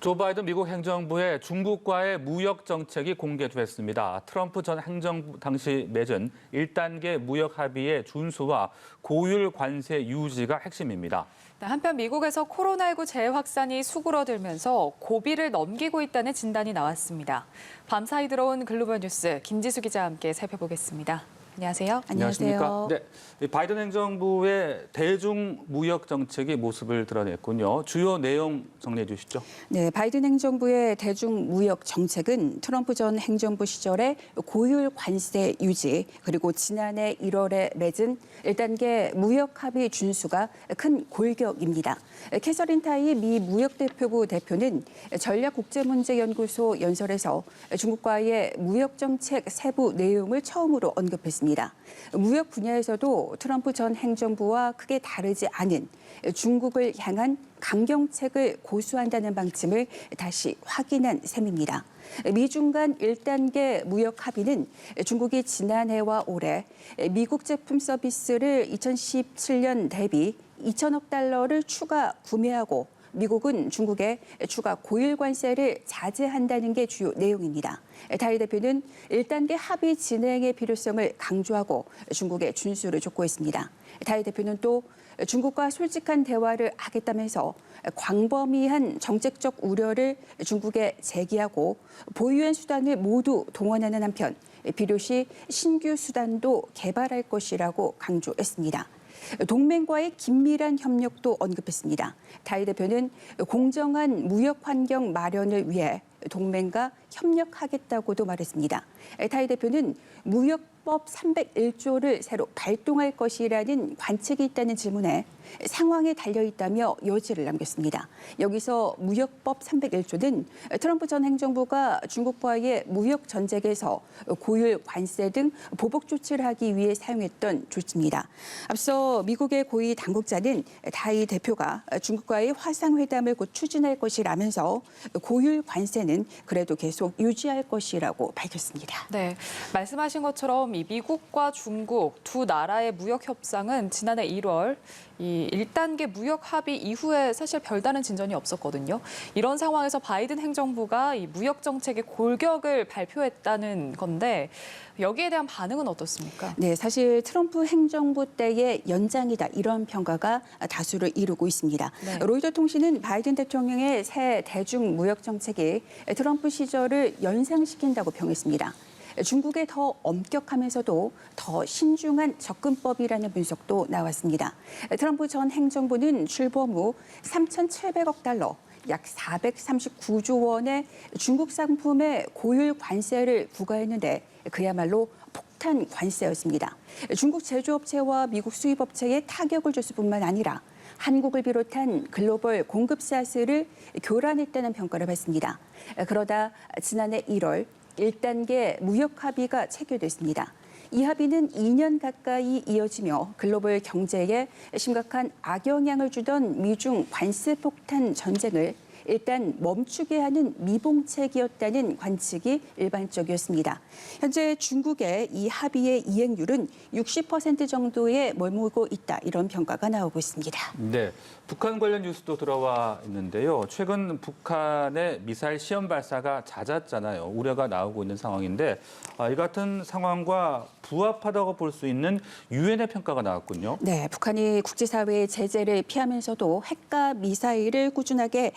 조 바이든 미국 행정부의 중국과의 무역 정책이 공개됐습니다. 트럼프 전 행정부 당시 맺은 1단계 무역 합의의 준수와 고율 관세 유지가 핵심입니다. 한편 미국에서 코로나19 재확산이 수그러들면서 고비를 넘기고 있다는 진단이 나왔습니다. 밤사이 들어온 글로벌 뉴스 김지수 기자와 함께 살펴보겠습니다. 안녕하세요. 안녕하십니까? 네, 바이든 행정부의 대중 무역 정책이 모습을 드러냈군요. 주요 내용 정리해 주시죠. 네, 바이든 행정부의 대중 무역 정책은 트럼프 전 행정부 시절에 고율 관세 유지, 그리고 지난해 1월에 맺은 1단계 무역 합의 준수가 큰 골격입니다. 캐서린 타이 미 무역대표부 대표는 전략국제문제연구소 연설에서 중국과의 무역 정책 세부 내용을 처음으로 언급했습니다. 무역 분야에서도 트럼프 전 행정부와 크게 다르지 않은 중국을 향한 강경책을 고수한다는 방침을 다시 확인한 셈입니다. 미중 간 1단계 무역 합의는 중국이 지난해와 올해 미국 제품 서비스를 2017년 대비 2천억 달러를 추가 구매하고 미국은 중국에 추가 고율 관세를 자제한다는 게 주요 내용입니다. 타이 대표는 1단계 합의 진행의 필요성을 강조하고 중국에 준수를 촉구했습니다. 타이 대표는 또 중국과 솔직한 대화를 하겠다면서 광범위한 정책적 우려를 중국에 제기하고 보유한 수단을 모두 동원하는 한편 필요시 신규 수단도 개발할 것이라고 강조했습니다. 동맹과의 긴밀한 협력도 언급했습니다. 타이 대표는 공정한 무역 환경 마련을 위해 동맹과 협력하겠다고도 말했습니다. 타이 대표는 무역법 301조를 새로 발동할 것이라는 관측이 있다는 질문에 상황에 달려있다며 여지를 남겼습니다. 여기서 무역법 301조는 트럼프 전 행정부가 중국과의 무역 전쟁에서 고율 관세 등 보복 조치를 하기 위해 사용했던 조치입니다. 앞서 미국의 고위 당국자는 타이 대표가 중국과의 화상회담을 곧 추진할 것이라면서 고율 관세는 그래도 계속 유지할 것이라고 밝혔습니다. 네, 말씀하신 것처럼 이 미국과 중국 두 나라의 무역 협상은 지난해 1월 이 1단계 무역 합의 이후에 사실 별다른 진전이 없었거든요. 이런 상황에서 바이든 행정부가 이 무역 정책의 골격을 발표했다는 건데 여기에 대한 반응은 어떻습니까? 네, 사실 트럼프 행정부 때의 연장이다 이런 평가가 다수를 이루고 있습니다. 네. 로이터 통신은 바이든 대통령의 새 대중 무역 정책이 트럼프 시절을 연상시킨다고 평했습니다. 중국에 더 엄격하면서도 더 신중한 접근법이라는 분석도 나왔습니다. 트럼프 전 행정부는 출범 후 3,700억 달러, 약 439조 원의 중국 상품에 고율 관세를 부과했는데 그야말로 폭탄 관세였습니다. 중국 제조업체와 미국 수입업체에 타격을 줬을 뿐만 아니라 한국을 비롯한 글로벌 공급사슬을 교란했다는 평가를 받습니다. 그러다 지난해 1월 1단계 무역 합의가 체결됐습니다. 이 합의는 2년 가까이 이어지며 글로벌 경제에 심각한 악영향을 주던 미중 관세 폭탄 전쟁을 일단 멈추게 하는 미봉책이었다는 관측이 일반적이었습니다. 현재 중국의 이 합의의 이행률은 60% 정도에 머물고 있다. 이런 평가가 나오고 있습니다. 네, 북한 관련 뉴스도 들어와 있는데요. 최근 북한의 미사일 시험 발사가 잦았잖아요. 우려가 나오고 있는 상황인데 이 같은 상황과 부합하다고 볼 수 있는 유엔의 평가가 나왔군요. 네, 북한이 국제사회의 제재를 피하면서도 핵과 미사일을 꾸준하게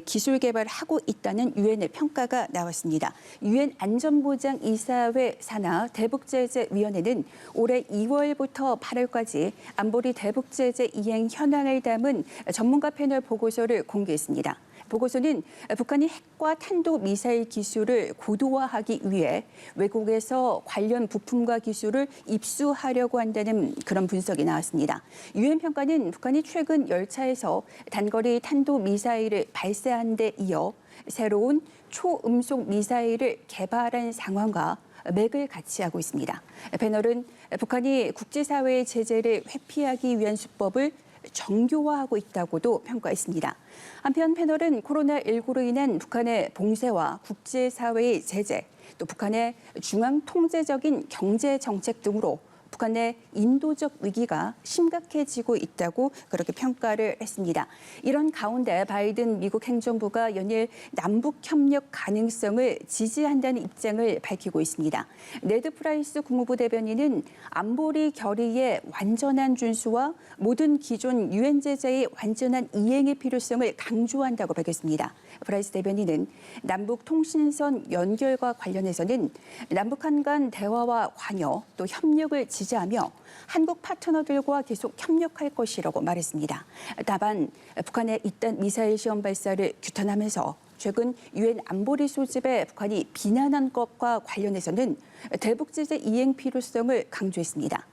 기술 개발하고 있다는 유엔의 평가가 나왔습니다. 유엔 안전보장이사회 산하 대북제재위원회는 올해 2월부터 8월까지 안보리 대북제재 이행 현황을 담은 전문가 패널 보고서를 공개했습니다. 보고서는 북한이 핵과 탄도미사일 기술을 고도화하기 위해 외국에서 관련 부품과 기술을 입수하려고 한다는 그런 분석이 나왔습니다. 유엔 평가는 북한이 최근 열차에서 단거리 탄도미사일을 발사한 데 이어 새로운 초음속 미사일을 개발한 상황과 맥을 같이 하고 있습니다. 패널은 북한이 국제사회의 제재를 회피하기 위한 수법을 정교화하고 있다고도 평가했습니다. 한편 패널은 코로나19로 인한 북한의 봉쇄와 국제사회의 제재, 또 북한의 중앙 통제적인 경제 정책 등으로 북한 내 인도적 위기가 심각해지고 있다고 그렇게 평가를 했습니다. 이런 가운데 바이든 미국 행정부가 연일 남북 협력 가능성을 지지한다는 입장을 밝히고 있습니다. 네드 프라이스 국무부 대변인은 안보리 결의의 완전한 준수와 모든 기존 유엔 제재의 완전한 이행의 필요성을 강조한다고 밝혔습니다. 프라이스 대변인은 남북 통신선 연결과 관련해서는 남북한 간 대화와 관여 또 협력을 지지하며 한국 파트너들과 계속 협력할 것이라고 말했습니다. 다만 북한의 잇단 미사일 시험 발사를 규탄하면서 최근 유엔 안보리 소집에 북한이 비난한 것과 관련해서는 대북 제재 이행 필요성을 강조했습니다.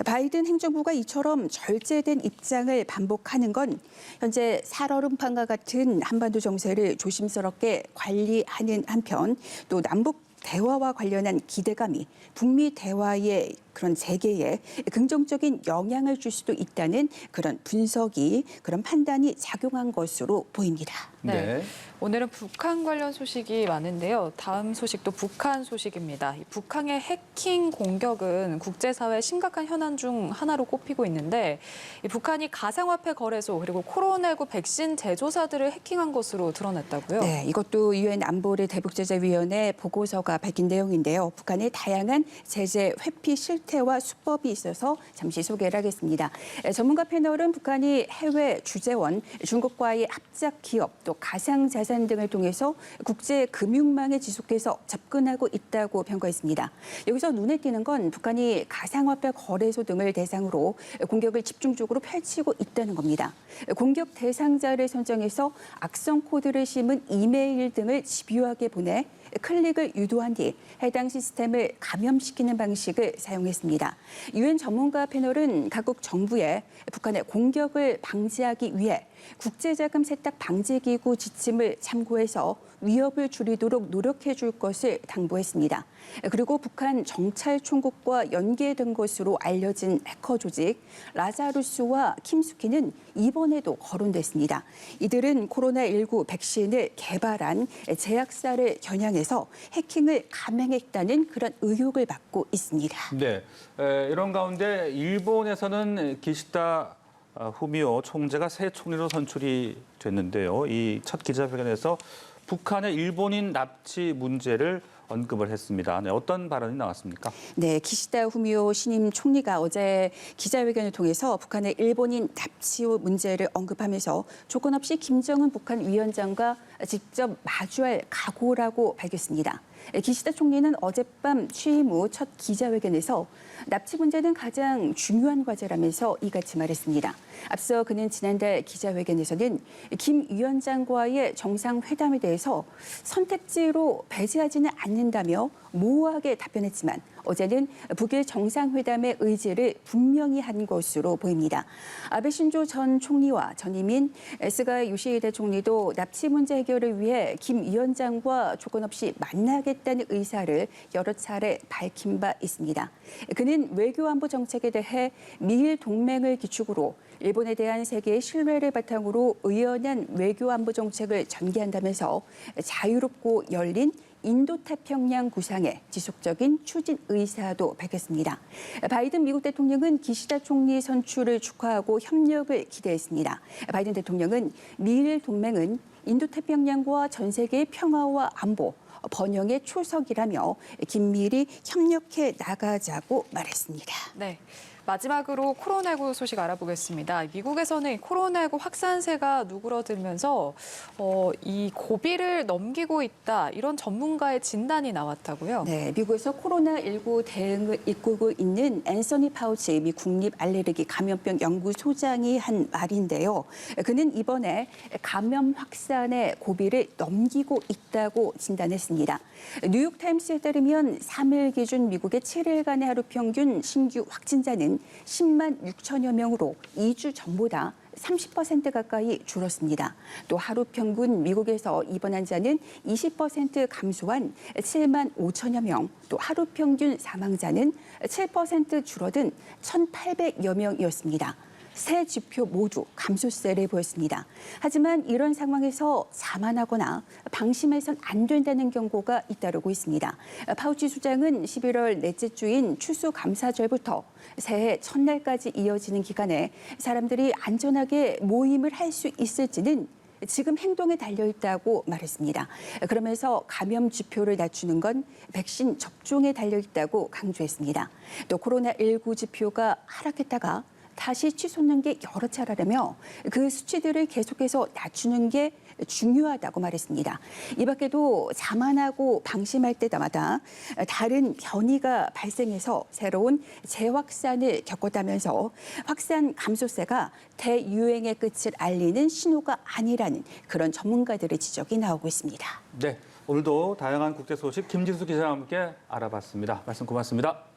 바이든 행정부가 이처럼 절제된 입장을 반복하는 건 현재 살얼음판과 같은 한반도 정세를 조심스럽게 관리하는 한편 또 남북 대화와 관련한 기대감이 북미 대화의 그런 재개에 긍정적인 영향을 줄 수도 있다는 그런 분석이 그런 판단이 작용한 것으로 보입니다. 네. 오늘은 북한 관련 소식이 많은데요. 다음 소식도 북한 소식입니다. 북한의 해킹 공격은 국제사회의 심각한 현안 중 하나로 꼽히고 있는데 북한이 가상화폐 거래소 그리고 코로나19 백신 제조사들을 해킹한 것으로 드러났다고요? 네, 이것도 유엔 안보리 대북제재위원회 보고서가 밝힌 내용인데요. 북한의 다양한 제재 회피 실태와 수법이 있어서 잠시 소개를 하겠습니다. 전문가 패널은 북한이 해외 주재원, 중국과의 합작 기업, 또 가상자산 등을 통해서 국제 금융망에 지속해서 접근하고 있다고 평가했습니다. 여기서 눈에 띄는 건 북한이 가상화폐 거래소 등을 대상으로 공격을 집중적으로 펼치고 있다는 겁니다. 공격 대상자를 선정해서 악성 코드를 심은 이메일 등을 집요하게 보내 클릭을 유도한 뒤 해당 시스템을 감염시키는 방식을 사용했습니다. 유엔 전문가 패널은 각국 정부에 북한의 공격을 방지하기 위해 국제자금 세탁 방지기구 지침을 참고해서 위협을 줄이도록 노력해 줄 것을 당부했습니다. 그리고 북한 정찰총국과 연계된 것으로 알려진 해커 조직 라자루스와 킴스키는 이번에도 거론됐습니다. 이들은 코로나19 백신을 개발한 제약사를 겨냥해서 해킹을 감행했다는 그런 의혹을 받고 있습니다. 네, 이런 가운데 일본에서는 기시다 후미오 총재가 새 총리로 선출이 됐는데요. 이 첫 기자회견에서 북한의 일본인 납치 문제를 언급을 했습니다. 네, 어떤 발언이 나왔습니까? 네, 기시다 후미오 신임 총리가 어제 기자회견을 통해서 북한의 일본인 납치 문제를 언급하면서 조건 없이 김정은 북한 위원장과 직접 마주할 각오라고 밝혔습니다. 기시다 총리는 어젯밤 취임 후 첫 기자회견에서 납치 문제는 가장 중요한 과제라면서 이같이 말했습니다. 앞서 그는 지난달 기자회견에서는 김 위원장과의 정상회담에 대해서 선택지로 배제하지는 않는다며 모호하게 답변했지만 어제는 북일 정상회담의 의지를 분명히 한 것으로 보입니다. 아베 신조 전 총리와 전임인 스가 요시히데 총리도 납치 문제 해결을 위해 김 위원장과 조건 없이 만나겠다는 의사를 여러 차례 밝힌 바 있습니다. 그는 외교안보 정책에 대해 미일 동맹을 기축으로 일본에 대한 세계의 신뢰를 바탕으로 의연한 외교안보 정책을 전개한다면서 자유롭고 열린 인도태평양 구상의 지속적인 추진 의사도 밝혔습니다. 바이든 미국 대통령은 기시다 총리 선출을 축하하고 협력을 기대했습니다. 바이든 대통령은 미일 동맹은 인도태평양과 전 세계의 평화와 안보, 번영의 초석이라며 긴밀히 협력해 나가자고 말했습니다. 네. 마지막으로 코로나19 소식 알아보겠습니다. 미국에서는 코로나19 확산세가 누그러들면서 이 고비를 넘기고 있다 이런 전문가의 진단이 나왔다고요? 네, 미국에서 코로나19 대응을 이끌고 있는 앤서니 파우치 미 국립 알레르기 감염병 연구소장이 한 말인데요. 그는 이번에 감염 확산의 고비를 넘기고 있다고 진단했습니다. 뉴욕타임스에 따르면 3일 기준 미국의 7일간의 하루 평균 신규 확진자는 10만 6천여 명으로 2주 전보다 30% 가까이 줄었습니다. 또 하루 평균 미국에서 입원 환자는 20% 감소한 7만 5천여 명, 또 하루 평균 사망자는 7% 줄어든 1,800여 명이었습니다. 세 지표 모두 감소세를 보였습니다. 하지만 이런 상황에서 자만하거나 방심해선 안 된다는 경고가 잇따르고 있습니다. 파우치 수장은 11월 넷째 주인 추수감사절부터 새해 첫날까지 이어지는 기간에 사람들이 안전하게 모임을 할 수 있을지는 지금 행동에 달려있다고 말했습니다. 그러면서 감염 지표를 낮추는 건 백신 접종에 달려있다고 강조했습니다. 또 코로나19 지표가 하락했다가 다시 치솟는 게 여러 차례라며 그 수치들을 계속해서 낮추는 게 중요하다고 말했습니다. 이 밖에도 자만하고 방심할 때마다 다른 변이가 발생해서 새로운 재확산을 겪었다면서 확산 감소세가 대유행의 끝을 알리는 신호가 아니라는 그런 전문가들의 지적이 나오고 있습니다. 네, 오늘도 다양한 국제 소식 김지수 기자와 함께 알아봤습니다. 말씀 고맙습니다.